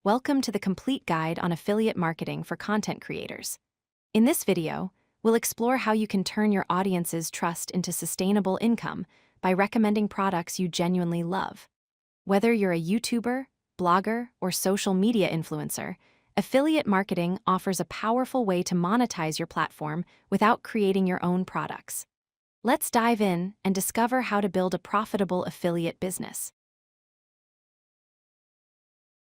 Welcome to the complete guide on affiliate marketing for content creators. In this video, we'll explore how you can turn your audience's trust into sustainable income by recommending products you genuinely love. Whether you're a YouTuber, blogger, or social media influencer, affiliate marketing offers a powerful way to monetize your platform without creating your own products. Let's dive in and discover how to build a profitable affiliate business.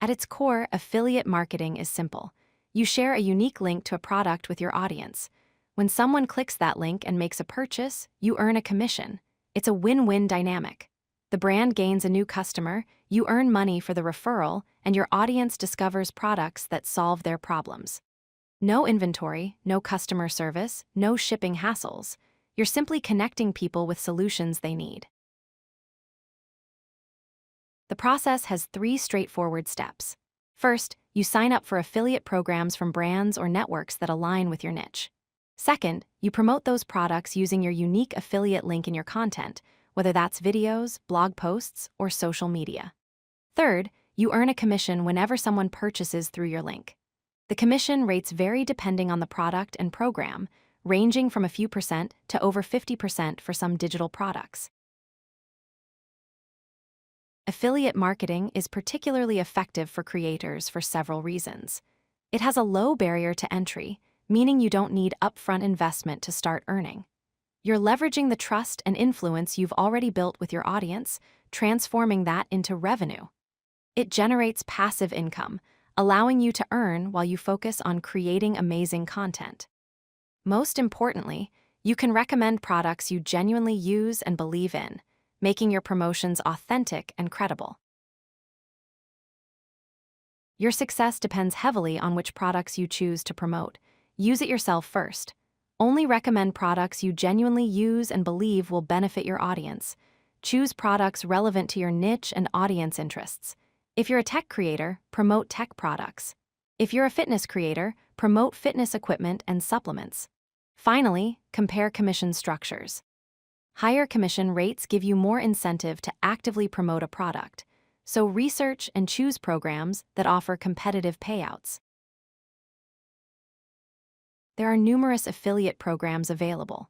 At its core, affiliate marketing is simple. You share a unique link to a product with your audience. When someone clicks that link and makes a purchase, you earn a commission. It's a win-win dynamic. The brand gains a new customer, you earn money for the referral, and your audience discovers products that solve their problems. No inventory, no customer service, no shipping hassles. You're simply connecting people with solutions they need. The process has 3 straightforward steps. First, you sign up for affiliate programs from brands or networks that align with your niche. Second, you promote those products using your unique affiliate link in your content, whether that's videos, blog posts, or social media. Third, you earn a commission whenever someone purchases through your link. The commission rates vary depending on the product and program, ranging from a few percent to over 50% for some digital products. Affiliate marketing is particularly effective for creators for several reasons. It has a low barrier to entry, meaning you don't need upfront investment to start earning. You're leveraging the trust and influence you've already built with your audience, transforming that into revenue. It generates passive income, allowing you to earn while you focus on creating amazing content. Most importantly, you can recommend products you genuinely use and believe in, making your promotions authentic and credible. Your success depends heavily on which products you choose to promote. Use it yourself first. Only recommend products you genuinely use and believe will benefit your audience. Choose products relevant to your niche and audience interests. If you're a tech creator, promote tech products. If you're a fitness creator, promote fitness equipment and supplements. Finally, compare commission structures. Higher commission rates give you more incentive to actively promote a product, so research and choose programs that offer competitive payouts. There are numerous affiliate programs available.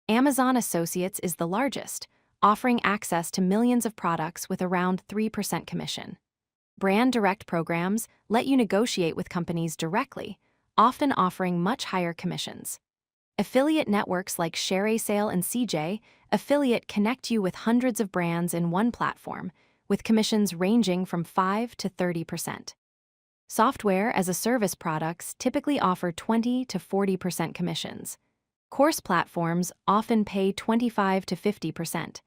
Amazon Associates is the largest, offering access to millions of products with around 3% commission. Brand direct programs let you negotiate with companies directly, often offering much higher commissions. Affiliate networks like ShareASale and CJ Affiliate connect you with hundreds of brands in one platform, with commissions ranging from 5 to 30%. Software as a service products typically offer 20 to 40% commissions. Course platforms often pay 25 to 50%,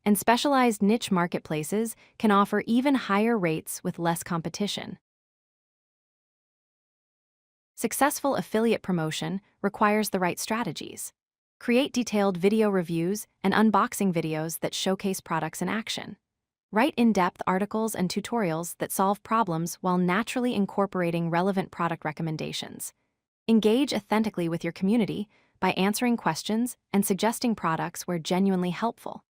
and specialized niche marketplaces can offer even higher rates with less competition. Successful affiliate promotion requires the right strategies. Create detailed video reviews and unboxing videos that showcase products in action. Write in-depth articles and tutorials that solve problems while naturally incorporating relevant product recommendations. Engage authentically with your community by answering questions and suggesting products where genuinely helpful.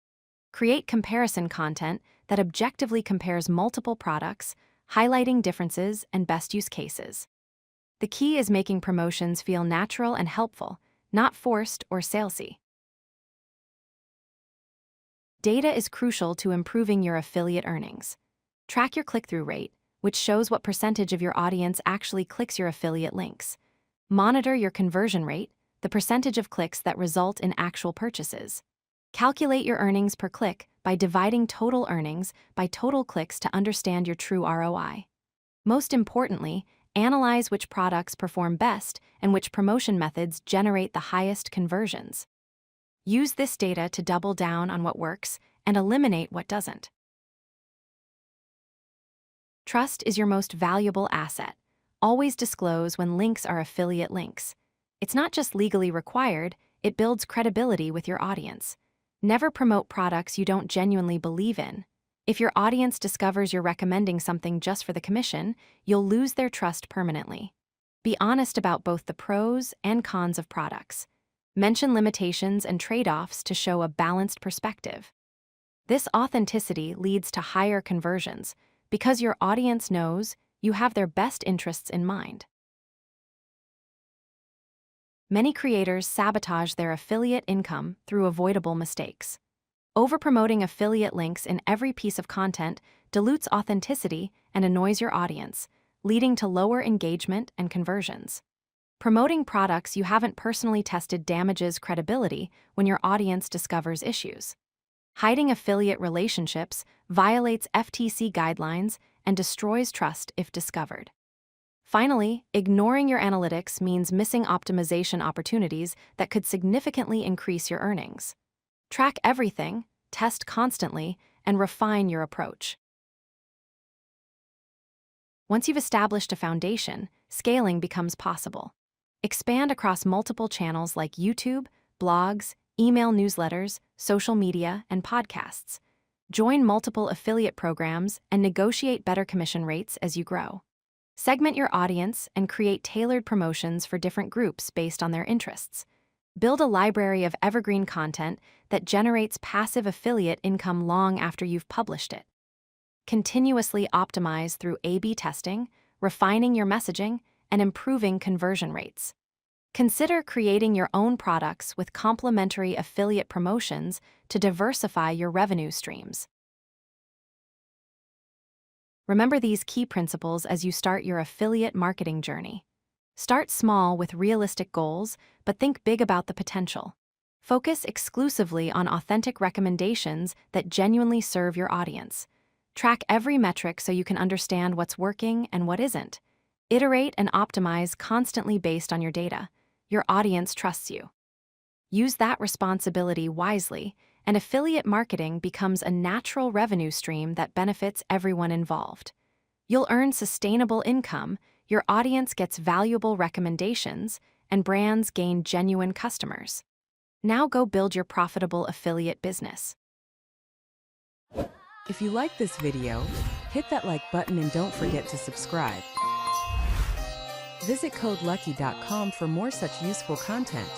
Create comparison content that objectively compares multiple products, highlighting differences and best use cases. The key is making promotions feel natural and helpful, not forced or salesy. Data is crucial to improving your affiliate earnings. Track your click-through rate, which shows what percentage of your audience actually clicks your affiliate links. Monitor your conversion rate, the percentage of clicks that result in actual purchases. Calculate your earnings per click by dividing total earnings by total clicks to understand your true ROI. Most importantly, analyze which products perform best and which promotion methods generate the highest conversions. Use this data to double down on what works and eliminate what doesn't. Trust is your most valuable asset. Always disclose when links are affiliate links. It's not just legally required, it builds credibility with your audience. Never promote products you don't genuinely believe in. If your audience discovers you're recommending something just for the commission, you'll lose their trust permanently. Be honest about both the pros and cons of products. Mention limitations and trade-offs to show a balanced perspective. This authenticity leads to higher conversions because your audience knows you have their best interests in mind. Many creators sabotage their affiliate income through avoidable mistakes. Overpromoting affiliate links in every piece of content dilutes authenticity and annoys your audience, leading to lower engagement and conversions. Promoting products you haven't personally tested damages credibility when your audience discovers issues. Hiding affiliate relationships violates FTC guidelines and destroys trust if discovered. Finally, ignoring your analytics means missing optimization opportunities that could significantly increase your earnings. Track everything, test constantly, and refine your approach. Once you've established a foundation, scaling becomes possible. Expand across multiple channels like YouTube, blogs, email newsletters, social media, and podcasts. Join multiple affiliate programs and negotiate better commission rates as you grow. Segment your audience and create tailored promotions for different groups based on their interests. Build a library of evergreen content that generates passive affiliate income long after you've published it. Continuously optimize through A/B testing, refining your messaging, and improving conversion rates. Consider creating your own products with complementary affiliate promotions to diversify your revenue streams. Remember these key principles as you start your affiliate marketing journey. Start small with realistic goals, but think big about the potential. Focus exclusively on authentic recommendations that genuinely serve your audience. Track every metric so you can understand what's working and what isn't. Iterate and optimize constantly based on your data. Your audience trusts you. Use that responsibility wisely, and affiliate marketing becomes a natural revenue stream that benefits everyone involved. You'll earn sustainable income, your audience gets valuable recommendations, and brands gain genuine customers. Now go build your profitable affiliate business. If you like this video, hit that like button and don't forget to subscribe. Visit CodeLucky.com for more such useful content.